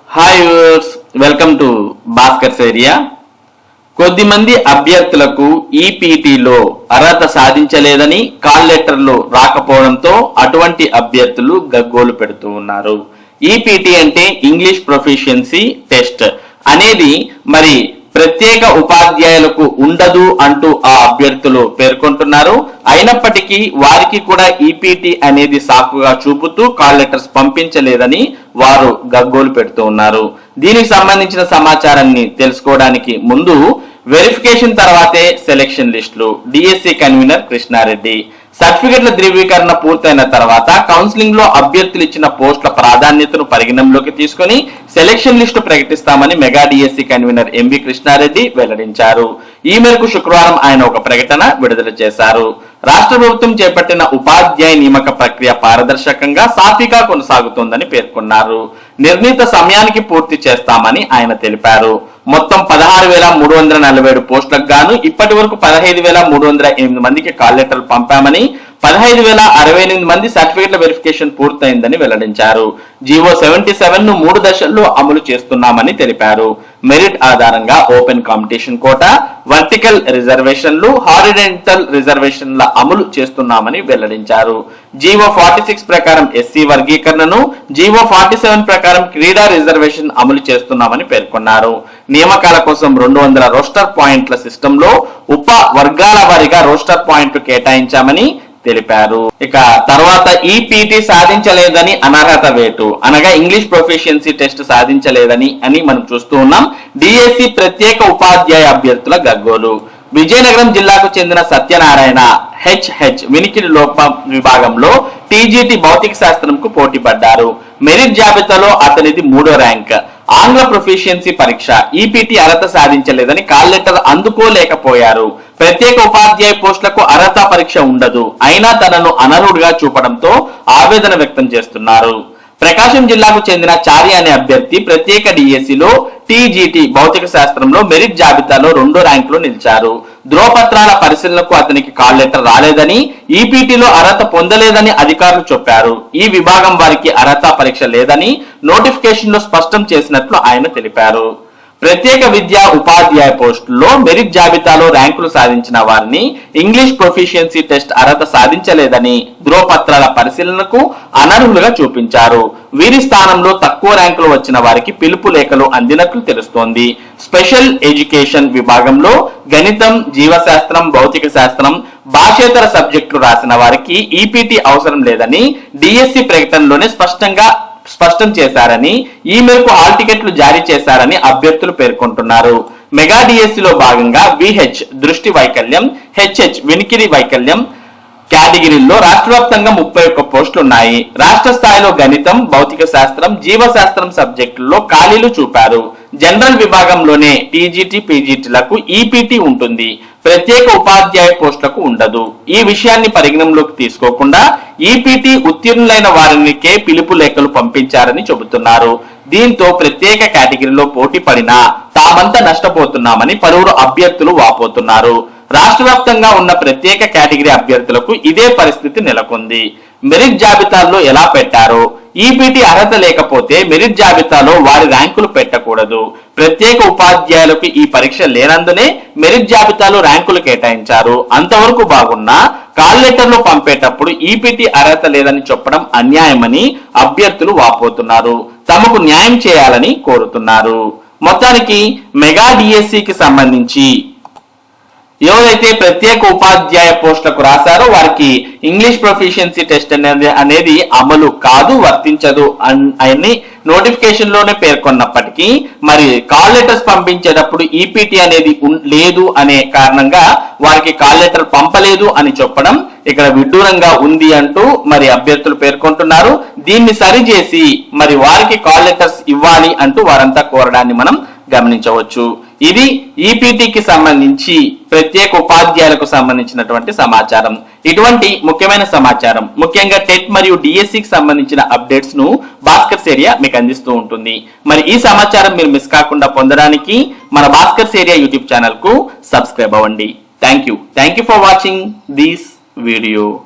Hi viewers, welcome to Bhaskar's area. కొద్దిమంది అభ్యర్థులకు ఈపీటీలో అర్హత సాధించలేదని కాల్ లెటర్లు రాకపోవడంతో అటువంటి అభ్యర్థులు గగ్గోలు పెడుతూ ఉన్నారు. ఈపీటీ అంటే ఇంగ్లీష్ ప్రొఫిషియన్సీ టెస్ట్ అనేది మరి ప్రత్యేక ఉపాధ్యాయులకు ఉండదు అంటూ ఆ అభ్యర్థులు పేర్కొంటున్నారు. అయినప్పటికీ వారికి కూడా ఈపీటీ అనేది సాకుగా చూపుతూ కాల్ లెటర్స్ పంపించలేదని వారు గగ్గోలు పెడుతూ ఉన్నారు. దీనికి సంబంధించిన సమాచారాన్ని తెలుసుకోవడానికి ముందు వెరిఫికేషన్ తర్వాతే సెలెక్షన్ లిస్టులు. డిఎస్సి కన్వీనర్ కృష్ణారెడ్డి సర్టిఫికెట్ల ధృవీకరణ పూర్తయిన తర్వాత కౌన్సిలింగ్ లో అభ్యర్థులు ఇచ్చిన పోస్టుల ప్రాధాన్యతను పరిగణనలోకి తీసుకుని సెలెక్షన్ లిస్టు ప్రకటిస్తామని mega DSC convener MV Krishna Reddy వెల్లడించారు. ఈ మేరకు శుక్రవారం ఆయన ఒక ప్రకటన విడుదల చేశారు. రాష్ట్ర ప్రభుత్వం చేపట్టిన ఉపాధ్యాయ నియామక ప్రక్రియ పారదర్శకంగా సాఫీగా కొనసాగుతోందని పేర్కొన్నారు. నిర్ణీత సమయానికి పూర్తి చేస్తామని ఆయన తెలిపారు. మొత్తం 16,347 పోస్టులకు గాను ఇప్పటి వరకు 15,308 మందికి కాల్ లెటర్లు పంపామని, 15,068 మంది సర్టిఫికెట్ల వెరిఫికేషన్ పూర్తయిందని వెల్లడించారు. జీవో 77 ను 3 దశల్లో అమలు చేస్తున్నామని తెలిపారు. మెరిట్ ఆధారంగా ఓపెన్ కాంపిటీషన్ కోటా, వర్టికల్ రిజర్వేషన్లు, హారిజాంటల్ రిజర్వేషన్ల అమలు చేస్తున్నామని వెల్లడించారు. జీవో 46 ప్రకారం ఎస్సీ వర్గీకరణను, జీవో 47 ప్రకారం క్రీడా రిజర్వేషన్ అమలు చేస్తున్నామని పేర్కొన్నారు. నియామకాల కోసం 200 రోస్టర్ పాయింట్ల సిస్టమ్ లో ఉప వర్గాల వారీగా రోస్టర్ పాయింట్లు కేటాయించామని తెలిపారు. ఇక తర్వాత ఈపీటీ సాధించలేదని అనర్హత వేటు అనగా ఇంగ్లీష్ ప్రొఫిషియన్సీ టెస్ట్ సాధించలేదని మనం చూస్తూ ఉన్నాం. డిఎస్సి ప్రత్యేక ఉపాధ్యాయ అభ్యర్థుల గగ్గోలు. విజయనగరం జిల్లాకు చెందిన సత్యనారాయణ హెచ్హెచ్ వినికిడి లోపం విభాగంలో టీజీటీ భౌతిక శాస్త్రంకు పోటీ పడ్డారు. మెరిట్ జాబితాలో అతనిది 3వ ర్యాంక్. ఆంగ్ల ప్రొఫిషియన్సీ పరీక్ష ఈపీటీ అర్హత సాధించలేదని కాల్ లెటర్ అందుకోలేకపోయారు. ప్రత్యేక ఉపాధ్యాయ పోస్టులకు అర్హత పరీక్ష ఉండదు, అయినా తనను అనర్హుడిగా చూపడంతో ఆవేదన వ్యక్తం చేస్తున్నారు. ప్రకాశం జిల్లాకు చెందిన చారి అనే అభ్యర్థి ప్రత్యేక డిఎస్సిలో టీజీటీ భౌతిక శాస్త్రంలో మెరిట్ జాబితాలో 2వ ర్యాంకులో నిలిచారు. ధ్రువపత్రాల పరిశీలనకు అతనికి కాల్ లెటర్ రాలేదని, ఈపీటీలో అర్హత పొందలేదని అధికారులు చెప్పారు. ఈ విభాగం వారికి అర్హత పరీక్ష లేదని నోటిఫికేషన్ లో స్పష్టం చేసినట్లు ఆయన తెలిపారు. ప్రత్యేక విద్యా ఉపాధ్యాయ పోస్టుల్లో మెరిట్ జాబితాలో ర్యాంకులు సాధించిన వారిని ఇంగ్లీష్ ప్రొఫిషియన్సీ టెస్ట్ అర్హత సాధించలేదని ధ్రువపత్రాల పరిశీలనకు అనర్హులుగా చూపించారు. వీరి స్థానంలో తక్కువ ర్యాంకులు వచ్చిన వారికి పిలుపు లేఖలు అందినట్లు తెలుస్తోంది. స్పెషల్ ఎడ్యుకేషన్ విభాగంలో గణితం, జీవశాస్త్రం, భౌతిక శాస్త్రం, భాషేతర సబ్జెక్టులు రాసిన వారికి ఈపీటీ అవసరం లేదని డిఎస్సి ప్రకటనలోనే స్పష్టం చేశారని, ఈ మేరకు హాల్ టికెట్లు జారీ చేశారని అభ్యర్థులు పేర్కొంటున్నారు. మెగా డిఎస్సిలో భాగంగా విహెచ్ దృష్టి వైకల్యం, హెచ్హెచ్ వినికిడి వైకల్యం కేటగిరీల్లో రాష్ట్ర వ్యాప్తంగా 31 పోస్టులు ఉన్నాయి. రాష్ట్ర స్థాయిలో గణితం, భౌతిక శాస్త్రం, జీవశాస్త్రం సబ్జెక్టుల్లో ఖాళీలు చూపారు. జనరల్ విభాగంలోనే టీజీటీ, పీజీటీలకు ఈపీటీ ఉంటుంది, ప్రత్యేక ఉపాధ్యాయ పోస్టులకు ఉండదు. ఈ విషయాన్ని పరిగణనలోకి తీసుకోకుండా ఈపీటీ ఉత్తీర్ణులైన వారికే పిలుపు లేఖలు పంపించారని చెబుతున్నారు. దీంతో ప్రత్యేక కేటగిరీలో పోటీ పడినా తామంతా నష్టపోతున్నామని పలువురు అభ్యర్థులు వాపోతున్నారు. రాష్ట్ర వ్యాప్తంగా ఉన్న ప్రత్యేక కేటగిరీ అభ్యర్థులకు ఇదే పరిస్థితి నెలకొంది. మెరిట్ జాబితాల్లో ఎలా పెట్టారో, ఈపీటీ అర్హత లేకపోతే మెరిట్ జాబితాలో వారి ర్యాంకులు పెట్టకూడదు. ప్రత్యేక ఉపాధ్యాయులకు ఈ పరీక్ష లేనందునే మెరిట్ జాబితాలో ర్యాంకులు కేటాయించారు. అంతవరకు బాగున్నా కాల్ లెటర్లు పంపేటప్పుడు ఈపీటీ అర్హత లేదని చెప్పడం అన్యాయమని అభ్యర్థులు వాపోతున్నారు. తమకు న్యాయం చేయాలని కోరుతున్నారు. మొత్తానికి మెగా డిఎస్సికి సంబంధించి ఎవరైతే ప్రత్యేక ఉపాధ్యాయ పోస్టులకు రాశారో వారికి ఇంగ్లీష్ ప్రొఫిషియన్సీ టెస్ట్ అనేది అమలు కాదు, వర్తించదు అని నోటిఫికేషన్ లోనే పేర్కొన్నప్పటికీ మరి కాల్ లెటర్స్ పంపించేటప్పుడు ఈపీటీ అనేది లేదు అనే కారణంగా వారికి కాల్ లెటర్ పంపలేదు అని చెప్పడం ఇక్కడ విడ్డూరంగా ఉంది అంటూ మరి అభ్యర్థులు పేర్కొంటున్నారు. దీన్ని సరిచేసి మరి వారికి కాల్ లెటర్స్ ఇవ్వాలి అంటూ వారంతా కోరడాన్ని మనం గమనించవచ్చు. ఇది ఈపీటీకి సంబంధించి ప్రత్యేక ఉపాధ్యాయులకు సంబంధించినటువంటి సమాచారం. ఇటువంటి ముఖ్యమైన సమాచారం ముఖ్యంగా టెట్ మరియు డిఎస్సికి సంబంధించిన అప్డేట్స్ ను భాస్కర్స్ ఏరియా మీకు అందిస్తూ ఉంటుంది. మరి ఈ సమాచారం మీరు మిస్ కాకుండా పొందడానికి మన భాస్కర్స్ ఏరియా యూట్యూబ్ ఛానల్ కు సబ్స్క్రైబ్ అవ్వండి. Thank you for watching this video.